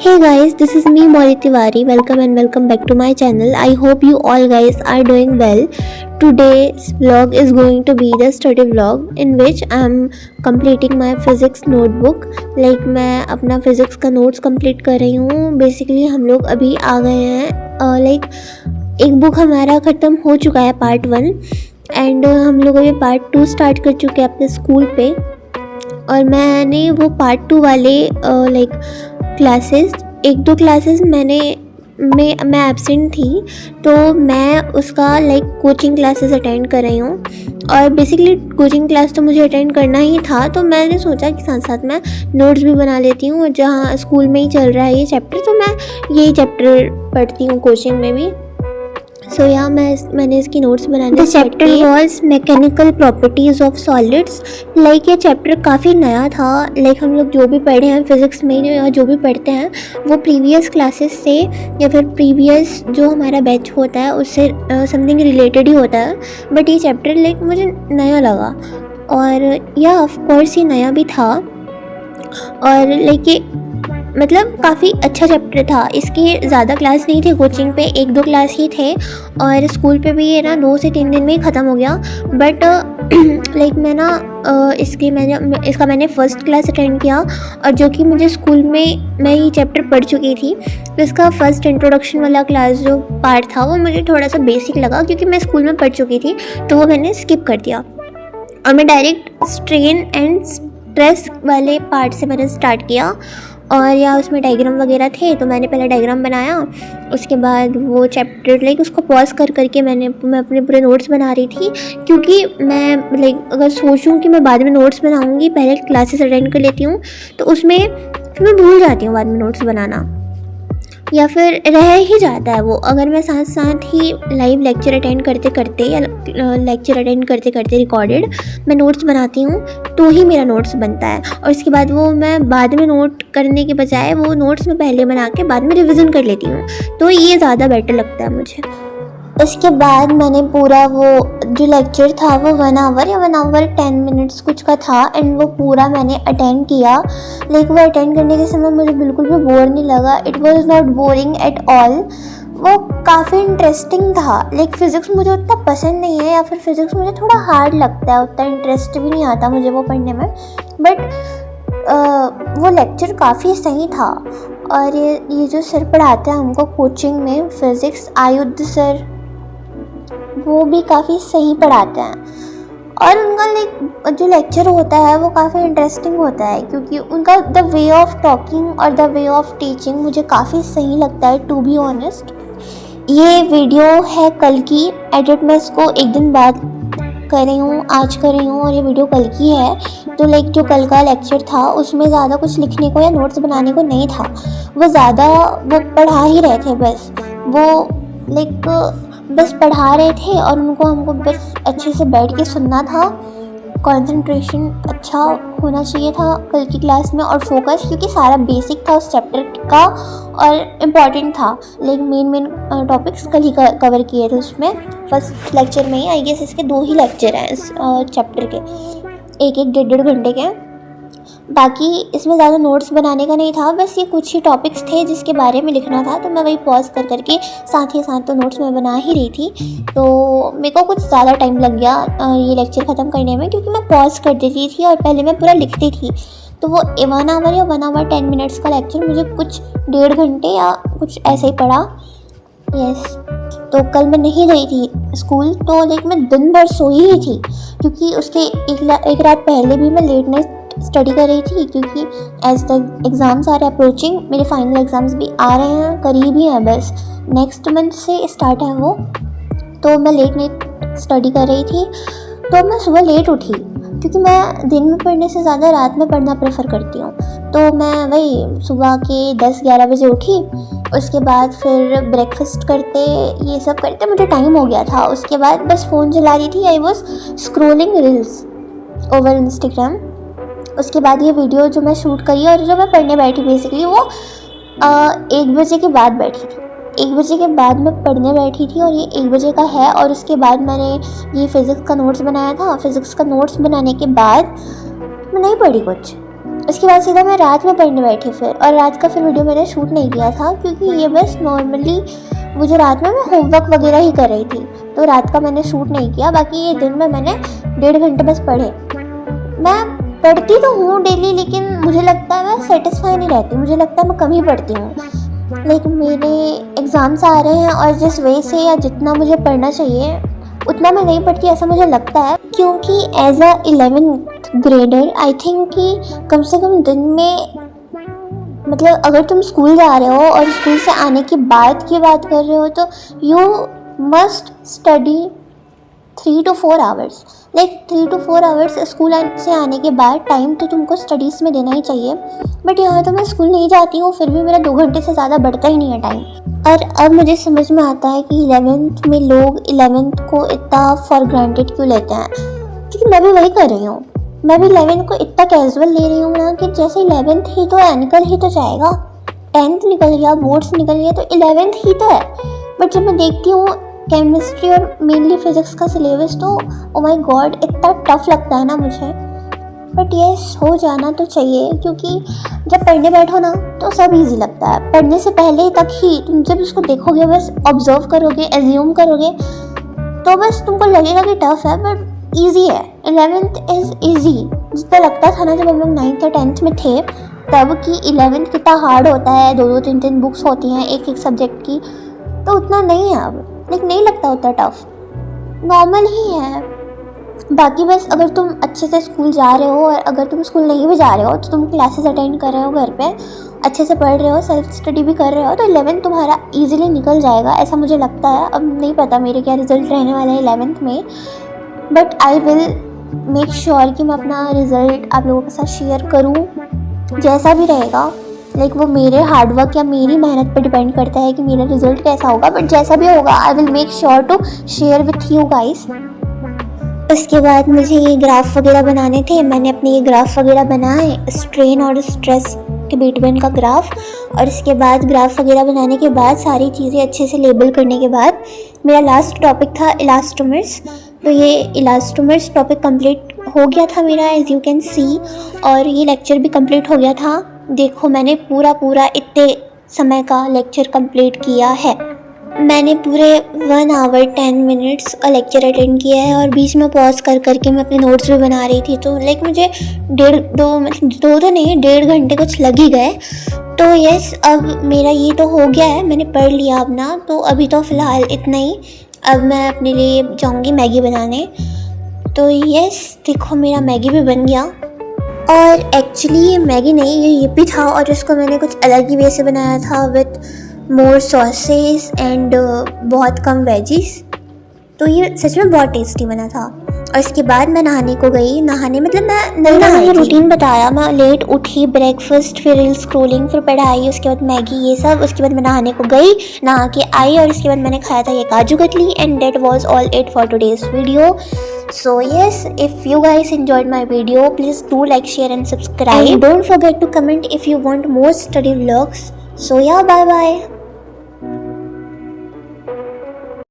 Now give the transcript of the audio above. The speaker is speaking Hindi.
Hey guys, this is me Molly Tiwari. Welcome back to my channel. I hope you all guys are doing well. Today's vlog is going to be the study vlog in which I am completing my physics notebook. मैं अपना physics का notes complete कर रही हूँ. Basically हम लोग अभी आ गए हैं एक बुक हमारा ख़त्म हो चुका है पार्ट 1 एंड हम लोग अभी पार्ट 2 स्टार्ट कर चुके हैं अपने स्कूल पे. और मैंने वो पार्ट 2 वाले क्लासेस एक दो क्लासेस मैं एब्सेंट थी, तो मैं उसका कोचिंग क्लासेस अटेंड कर रही हूँ. और बेसिकली कोचिंग क्लास तो मुझे अटेंड करना ही था, तो मैंने सोचा कि साथ साथ मैं नोट्स भी बना लेती हूँ. और जहाँ स्कूल में ही चल रहा है ये चैप्टर, तो मैं यही चैप्टर पढ़ती हूँ कोचिंग में भी. सो मैंने इसकी नोट्स बनाने स्टार्ट किए. Chapter was mechanical properties of solids. ये चैप्टर काफ़ी नया था. हम लोग जो भी पढ़े हैं फिज़िक्स में या जो भी पढ़ते हैं वो प्रीवियस क्लासेस से या फिर प्रीवियस जो हमारा बैच होता है उससे समथिंग रिलेटेड ही होता है. बट ये चैप्टर मुझे नया लगा और या ऑफ कोर्स ये नया भी था. और ये काफ़ी अच्छा चैप्टर था. इसके ज़्यादा क्लास नहीं थे कोचिंग पे, 1-2 क्लास ही थे. और स्कूल पे भी ये 2 से 3 दिन में ही ख़त्म हो गया. बट इसका मैंने फ़र्स्ट क्लास अटेंड किया. और जो कि मुझे स्कूल में मैं ये चैप्टर पढ़ चुकी थी, तो इसका फ़र्स्ट इंट्रोडक्शन वाला क्लास जो पार्ट था वो मुझे थोड़ा सा बेसिक लगा, क्योंकि मैं स्कूल में पढ़ चुकी थी, तो वो मैंने स्किप कर दिया. और मैं डायरेक्ट स्ट्रेन एंड स्ट्रेस वाले पार्ट से मैंने स्टार्ट किया. और उसमें डायग्राम वगैरह थे, तो मैंने पहले डायग्राम बनाया. उसके बाद वो चैप्टर उसको पॉज कर मैं अपने पूरे नोट्स बना रही थी, क्योंकि मैं अगर सोचूं कि मैं बाद में नोट्स बनाऊंगी, पहले क्लासेस अटेंड कर लेती हूँ, तो उसमें फिर मैं भूल जाती हूँ बाद में नोट्स बनाना, या फिर रह ही जाता है वो. अगर मैं साथ साथ ही लाइव लेक्चर अटेंड करते करते या लेक्चर अटेंड करते करते रिकॉर्डेड मैं नोट्स बनाती हूँ, तो ही मेरा नोट्स बनता है. और इसके बाद वो मैं बाद में नोट करने के बजाय वो नोट्स मैं पहले बना के बाद में रिवीजन कर लेती हूँ, तो ये ज़्यादा बेटर लगता है मुझे. इसके बाद मैंने पूरा वो जो लेक्चर था वो 1 आवर या 1 आवर 10 मिनट्स कुछ का था, एंड वो पूरा मैंने अटेंड किया. वो अटेंड करने के समय मुझे बिल्कुल भी बोर नहीं लगा. It was not boring at all. वो काफ़ी इंटरेस्टिंग था. फिज़िक्स मुझे उतना पसंद नहीं है, या फिर फिज़िक्स मुझे थोड़ा हार्ड लगता है, उतना इंटरेस्ट भी नहीं आता मुझे वो पढ़ने में. बट वो लेक्चर काफ़ी सही था. और ये जो सर पढ़ाते हैं हमको कोचिंग में फ़िज़िक्स, आयुध सर, वो भी काफ़ी सही पढ़ाते हैं. और उनका जो लेक्चर होता है वो काफ़ी इंटरेस्टिंग होता है, क्योंकि उनका द वे ऑफ टॉकिंग और द वे ऑफ टीचिंग मुझे काफ़ी सही लगता है, टू बी ऑनेस्ट. ये वीडियो है कल की, एडिट मैं इसको एक दिन बाद कर रही हूँ, आज कर रही हूँ, और ये वीडियो कल की है. तो जो कल का लेक्चर था उसमें ज़्यादा कुछ लिखने को या नोट्स बनाने को नहीं था. वो पढ़ा ही रहे थे बस. वो बस पढ़ा रहे थे और हमको बस अच्छे से बैठ के सुनना था. कंसंट्रेशन अच्छा होना चाहिए था कल की क्लास में, और फोकस, क्योंकि सारा बेसिक था उस चैप्टर का और इम्पॉर्टेंट था. मेन टॉपिक्स कल ही कवर किए थे उसमें फर्स्ट लेक्चर में ही. आई गेस इसके 2 ही लेक्चर हैं इस चैप्टर के, 1-1 घंटे के. बाकी इसमें ज़्यादा नोट्स बनाने का नहीं था, बस ये कुछ ही टॉपिक्स थे जिसके बारे में लिखना था, तो मैं वही पॉज करके साथ ही साथ तो नोट्स मैं बना ही रही थी. तो मेरे को कुछ ज़्यादा टाइम लग गया ये लेक्चर ख़त्म करने में, क्योंकि मैं पॉज कर देती थी और पहले मैं पूरा लिखती थी. तो वो 1 आवर या 1 आवर 10 मिनट्स का लेक्चर मुझे कुछ 1.5 घंटे या कुछ ऐसे ही पड़ा. यस. तो कल मैं नहीं गई थी स्कूल, तो मैं दिन भर सोई ही थी, क्योंकि उसके एक रात पहले भी मैं लेट नाइट स्टडी कर रही थी, क्योंकि as the exams are approaching, मेरे फाइनल एग्ज़ाम्स भी आ रहे हैं, करीब ही हैं, बस नेक्स्ट मंथ से स्टार्ट है वो. तो मैं लेट नाइट स्टडी कर रही थी, तो मैं सुबह लेट उठी, क्योंकि मैं दिन में पढ़ने से ज़्यादा रात में पढ़ना प्रेफर करती हूँ. तो मैं वही सुबह के 10-11 बजे उठी. उसके बाद फिर ब्रेकफास्ट करते, ये सब करते मुझे टाइम हो गया था. उसके बाद बस फ़ोन चला रही थी. I was scrolling reels over Instagram. उसके बाद ये वीडियो जो मैं शूट करी और जो मैं पढ़ने बैठी, बेसिकली वो 1 बजे के बाद बैठी थी. 1 बजे के बाद मैं पढ़ने बैठी थी, और ये 1 बजे का है. और उसके बाद मैंने ये फ़िज़िक्स का नोट्स बनाया था. फ़िज़िक्स का नोट्स बनाने के बाद मैं नहीं पढ़ी कुछ. उसके बाद सीधा मैं रात में पढ़ने बैठी फिर, और रात का फिर वीडियो मैंने शूट नहीं किया था क्योंकि ये बस नॉर्मली वो जो रात में मैं होमवर्क वगैरह ही कर रही थी, तो रात का मैंने शूट नहीं किया। बाकी ये दिन में मैंने 1.5 घंटे बस पढ़े। मैं पढ़ती तो हूँ डेली, लेकिन मुझे लगता है मैं सेटिस्फाई नहीं रहती, मुझे लगता है मैं कम ही पढ़ती हूँ। लेकिन मेरे एग्ज़ाम्स आ रहे हैं और जिस वे से या जितना मुझे पढ़ना चाहिए उतना मैं नहीं पढ़ती, ऐसा मुझे लगता है। क्योंकि as a 11th grader I think कि कम से कम दिन में, मतलब अगर तुम स्कूल जा रहे हो और स्कूल से आने के बाद की बात कर रहे हो तो you must study 3 to 4 hours. Like 3 to 4 hours school से आने के बाद टाइम तो तुमको स्टडीज़ में देना ही चाहिए। बट यहाँ तो मैं स्कूल नहीं जाती हूँ, फिर भी मेरा 2 घंटे से ज़्यादा बढ़ता ही नहीं है टाइम। और अब मुझे समझ में आता है कि 11th में लोग 11th को इतना फॉर ग्रांटेड क्यों लेते हैं, क्योंकि मैं भी वही कर रही हूँ। मैं भी 11th को इतना कैजुअल ले रही हूँ ना कि जैसे 11th ही तो है, निकल ही तो जाएगा। 10th निकल गया, बोर्ड्स निकल गया, तो 11th ही तो है। बट जब मैं देखती हूँ केमिस्ट्री और मेनली फिजिक्स का सिलेबस तो ओ माय गॉड इतना टफ लगता है ना मुझे। बट येस, हो जाना तो चाहिए, क्योंकि जब पढ़ने बैठो ना तो सब इजी लगता है। पढ़ने से पहले तक ही तुम जब उसको देखोगे, बस ऑब्जर्व करोगे, एज्यूम करोगे, तो बस तुमको लगेगा कि टफ है, बट ईजी है। 11th is easy. जितना लगता था ना जब हम लोग 9th और 10th में थे तब कि 11th कितना हार्ड होता है, 2-2, 3-3 बुक्स होती हैं एक सब्जेक्ट की, तो उतना नहीं है अब। लाइक नहीं लगता उतना टफ, नॉर्मल ही है। बाकी बस अगर तुम अच्छे से स्कूल जा रहे हो, और अगर तुम स्कूल नहीं भी जा रहे हो तो तुम क्लासेस अटेंड कर रहे हो, घर पे अच्छे से पढ़ रहे हो, सेल्फ स्टडी भी कर रहे हो, तो 11th तुम्हारा इजीली निकल जाएगा, ऐसा मुझे लगता है। अब नहीं पता मेरे क्या रिज़ल्ट रहने वाला है 11th में, but I will make sure कि मैं अपना रिज़ल्ट आप लोगों के साथ शेयर करूँ, जैसा भी रहेगा। लाइक वो मेरे हार्डवर्क या मेरी मेहनत पर डिपेंड करता है कि मेरा रिज़ल्ट कैसा होगा, बट जैसा भी होगा I will make sure to share with you guys. उसके बाद मुझे ये ग्राफ वगैरह बनाने थे, मैंने अपने ये ग्राफ वगैरह बनाए, स्ट्रेन और स्ट्रेस के बिटवीन का ग्राफ। और इसके बाद ग्राफ वगैरह बनाने के बाद सारी चीज़ें अच्छे से लेबल करने के बाद मेरा लास्ट टॉपिक था इलास्टोमर्स। तो ये इलास्टोमर्स टॉपिक कंप्लीट हो गया था मेरा, एज यू कैन सी, और ये लेक्चर भी कंप्लीट हो गया था। देखो मैंने पूरा इतने समय का लेक्चर कंप्लीट किया है। मैंने पूरे 1 hour 10 minutes का लेक्चर अटेंड किया है, और बीच में पॉज कर करके मैं अपने नोट्स भी बना रही थी। तो लाइक मुझे 1.5 तो नहीं 1.5 घंटे कुछ लग ही गए। तो यस, अब मेरा ये तो हो गया है, मैंने पढ़ लिया अपना। तो अभी तो फ़िलहाल इतना ही। अब मैं अपने लिए जाऊँगी मैगी बनाने। तो यस, देखो मेरा मैगी भी बन गया। और एक्चुअली ये मैगी नहीं, ये यिप्पी था, और इसको मैंने कुछ अलग ही वे से बनाया था विथ मोर सॉसेस एंड बहुत कम वेजिस। तो ये सच में बहुत टेस्टी बना था। और इसके बाद मैं नहाने को गई। नहाने मतलब मैं नहीं नहाई, रूटीन बताया। मैं लेट उठी, ब्रेकफास्ट, फिर रील स्क्रोलिंग, फिर पढ़ाई, उसके बाद मैगी, ये सब। उसके बाद मैं नहाने को गई, नहा के आई, और इसके बाद मैंने खाया था ये kaju katli. And that was all it for today's video. So yes, if you guys enjoyed my video, please do like, share and subscribe. And don't forget to comment if you want more study vlogs. So yeah, bye bye.